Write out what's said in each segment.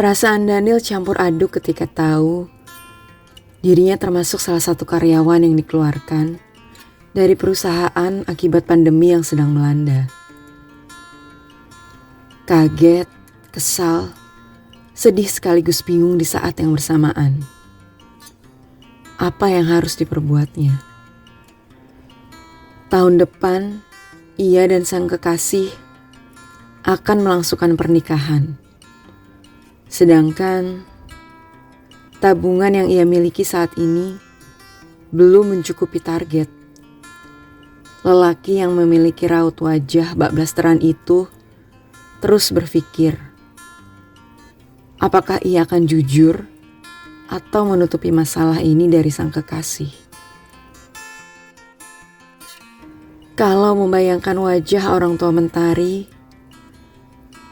Perasaan Daniel campur aduk ketika tahu dirinya termasuk salah satu karyawan yang dikeluarkan dari perusahaan akibat pandemi yang sedang melanda. Kaget, kesal, sedih sekaligus bingung di saat yang bersamaan. Apa yang harus diperbuatnya? Tahun depan, ia dan sang kekasih akan melangsungkan pernikahan. Sedangkan tabungan yang ia miliki saat ini belum mencukupi target. Lelaki yang memiliki raut wajah bak blasteran itu terus berpikir, apakah ia akan jujur atau menutupi masalah ini dari sang kekasih. Kalau membayangkan wajah orang tua Mentari,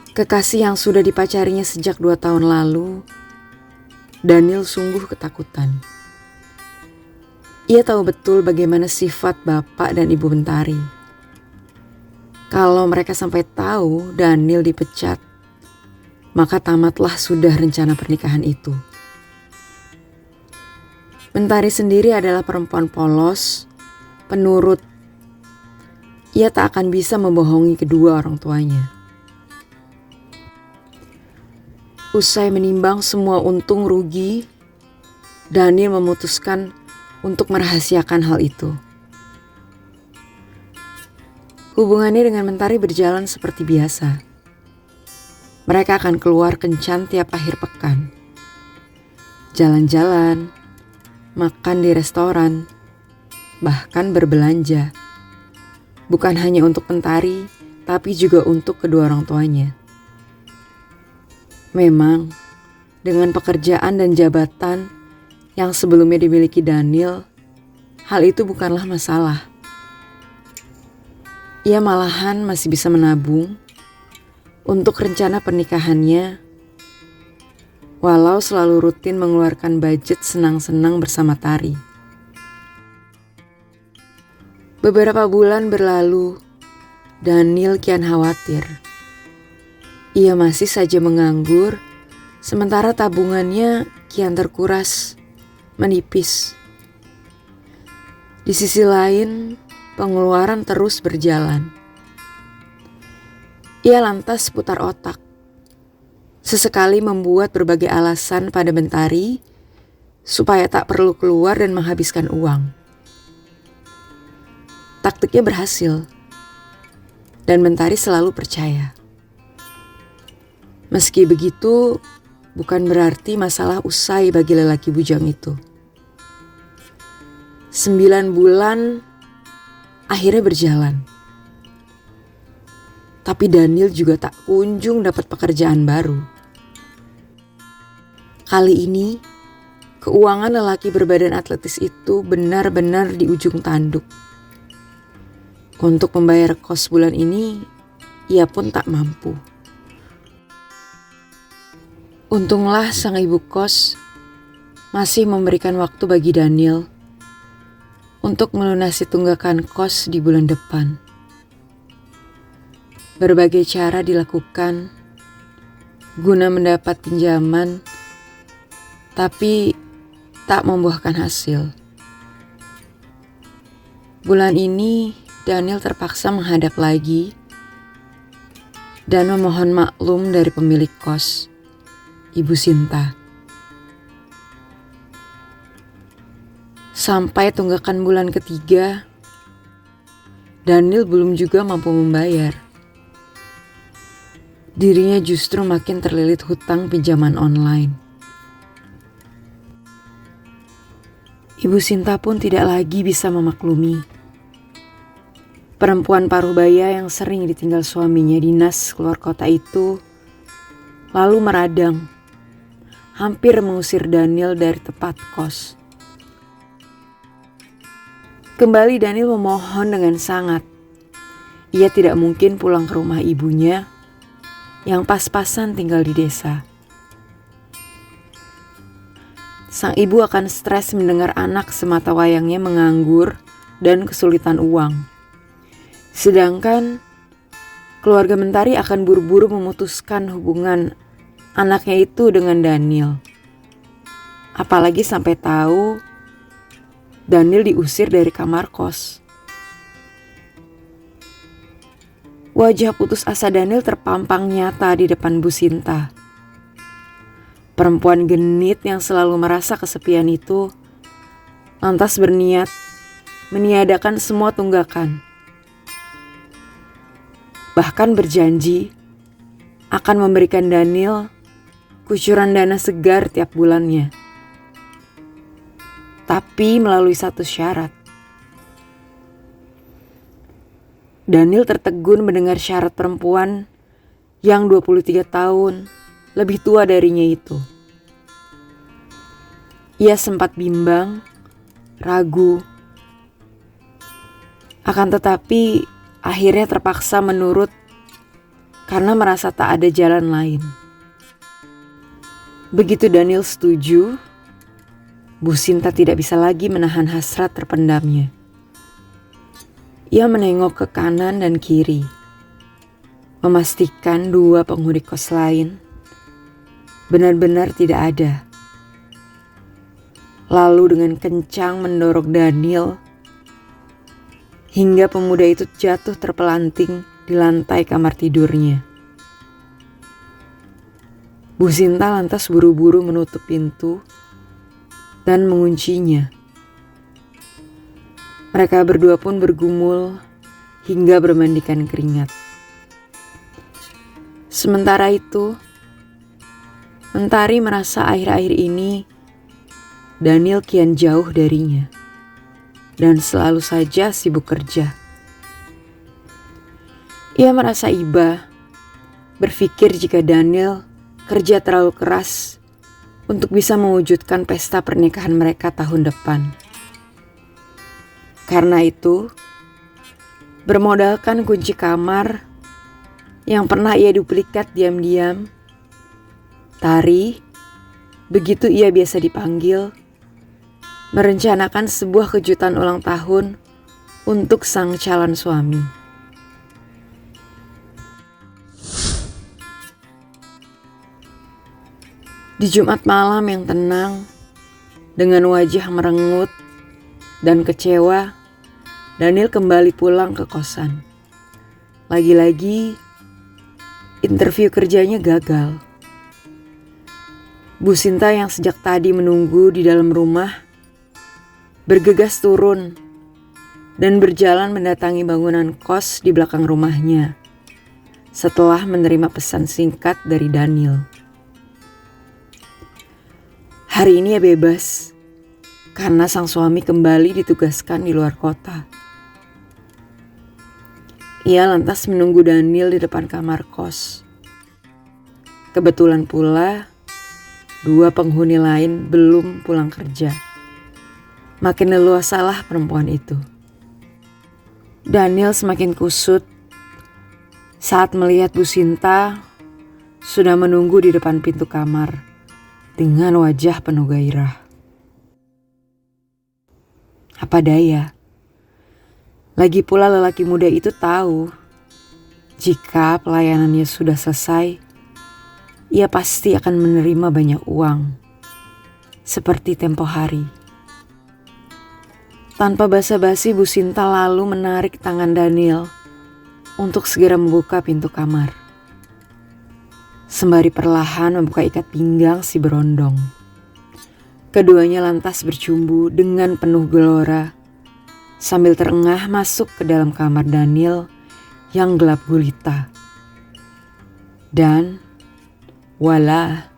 kekasih yang sudah dipacarinya sejak 2 tahun lalu, Daniel sungguh ketakutan. Ia tahu betul bagaimana sifat bapak dan ibu Mentari. Kalau mereka sampai tahu Daniel dipecat, maka tamatlah sudah rencana pernikahan itu. Mentari sendiri adalah perempuan polos, penurut. Ia tak akan bisa membohongi kedua orang tuanya. Usai menimbang semua untung rugi, Daniel memutuskan untuk merahasiakan hal itu. Hubungannya dengan Mentari berjalan seperti biasa. Mereka akan keluar kencan tiap akhir pekan. Jalan-jalan, makan di restoran, bahkan berbelanja. Bukan hanya untuk Mentari, tapi juga untuk kedua orang tuanya. Memang, dengan pekerjaan dan jabatan yang sebelumnya dimiliki Daniel, hal itu bukanlah masalah. Ia malahan masih bisa menabung untuk rencana pernikahannya, walau selalu rutin mengeluarkan budget senang-senang bersama Tari. Beberapa bulan berlalu, Daniel kian khawatir. Ia masih saja menganggur, sementara tabungannya kian terkuras, menipis. Di sisi lain, pengeluaran terus berjalan. Ia lantas putar otak. Sesekali membuat berbagai alasan pada Mentari supaya tak perlu keluar dan menghabiskan uang. Taktiknya berhasil, dan Mentari selalu percaya. Meski begitu, bukan berarti masalah usai bagi lelaki bujang itu. 9 bulan akhirnya berjalan. Tapi Daniel juga tak kunjung dapat pekerjaan baru. Kali ini, keuangan lelaki berbadan atletis itu benar-benar di ujung tanduk. Untuk membayar kos bulan ini, ia pun tak mampu. Untunglah sang ibu kos masih memberikan waktu bagi Daniel untuk melunasi tunggakan kos di bulan depan. Berbagai cara dilakukan guna mendapat pinjaman, tapi tak membuahkan hasil. Bulan ini Daniel terpaksa menghadap lagi dan memohon maklum dari pemilik kos, Ibu Sinta. Sampai tunggakan bulan ketiga, Daniel belum juga mampu membayar. Dirinya justru makin terlilit hutang pinjaman online. Ibu Sinta pun tidak lagi bisa memaklumi. Perempuan paruh-baya yang sering ditinggal suaminya dinas keluar kota itu lalu meradang, hampir mengusir Daniel dari tempat kos. Kembali Daniel memohon dengan sangat. Ia tidak mungkin pulang ke rumah ibunya yang pas-pasan tinggal di desa. Sang ibu akan stres mendengar anak semata wayangnya menganggur dan kesulitan uang. Sedangkan keluarga Mentari akan buru-buru memutuskan hubungan anaknya itu dengan Daniel. Apalagi sampai tahu Daniel diusir dari kamar kos. Wajah putus asa Daniel terpampang nyata di depan Bu Sinta. Perempuan genit yang selalu merasa kesepian itu lantas berniat meniadakan semua tunggakan. Bahkan berjanji akan memberikan Daniel kucuran dana segar tiap bulannya. Tapi melalui satu syarat. Daniel tertegun mendengar syarat perempuan yang 23 tahun lebih tua darinya itu. Ia sempat bimbang, ragu. Akan tetapi akhirnya terpaksa menurut karena merasa tak ada jalan lain. Begitu Daniel setuju, Bu Sinta tidak bisa lagi menahan hasrat terpendamnya. Ia menengok ke kanan dan kiri, memastikan dua penghuni kos lain benar-benar tidak ada. Lalu dengan kencang mendorong Daniel hingga pemuda itu jatuh terpelanting di lantai kamar tidurnya. Bu Sinta lantas buru-buru menutup pintu dan menguncinya. Mereka berdua pun bergumul hingga bermandikan keringat. Sementara itu, Mentari merasa akhir-akhir ini Daniel kian jauh darinya dan selalu saja sibuk kerja. Ia merasa iba, berpikir jika Daniel kerja terlalu keras untuk bisa mewujudkan pesta pernikahan mereka tahun depan. Karena itu, bermodalkan kunci kamar yang pernah ia duplikat diam-diam, Tari, begitu ia biasa dipanggil, merencanakan sebuah kejutan ulang tahun untuk sang calon suami. Di Jumat malam yang tenang, dengan wajah merengut dan kecewa, Daniel kembali pulang ke kosan. Lagi-lagi, interview kerjanya gagal. Bu Sinta yang sejak tadi menunggu di dalam rumah, bergegas turun dan berjalan mendatangi bangunan kos di belakang rumahnya setelah menerima pesan singkat dari Daniel. Hari ini ia bebas karena sang suami kembali ditugaskan di luar kota. Ia lantas menunggu Daniel di depan kamar kos. Kebetulan pula, dua penghuni lain belum pulang kerja. Makin leluasalah perempuan itu. Daniel semakin kusut saat melihat Bu Sinta sudah menunggu di depan pintu kamar dengan wajah penuh gairah. Apa daya, lagi pula lelaki muda itu tahu jika pelayanannya sudah selesai, ia pasti akan menerima banyak uang, seperti tempo hari. Tanpa basa-basi, Bu Sinta lalu menarik tangan Daniel untuk segera membuka pintu kamar. Sembari perlahan membuka ikat pinggang si berondong. Keduanya lantas bercumbu dengan penuh gelora sambil terengah masuk ke dalam kamar Daniel yang gelap gulita. Dan walah,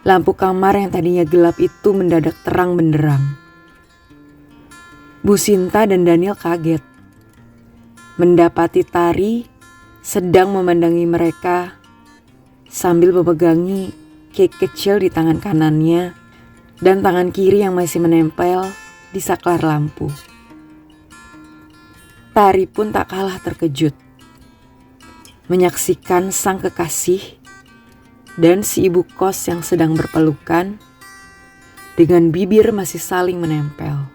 lampu kamar yang tadinya gelap itu mendadak terang benderang. Bu Sinta dan Daniel kaget mendapati Tari sedang memandangi mereka sambil memegangi cake kecil di tangan kanannya dan tangan kiri yang masih menempel di saklar lampu. Tari pun tak kalah terkejut menyaksikan sang kekasih dan si ibu kos yang sedang berpelukan dengan bibir masih saling menempel.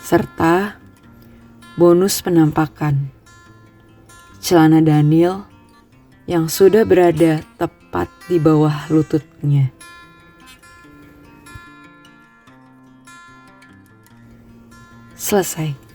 Serta bonus penampakan celana Daniel yang sudah berada tepat di bawah lututnya. Selesai.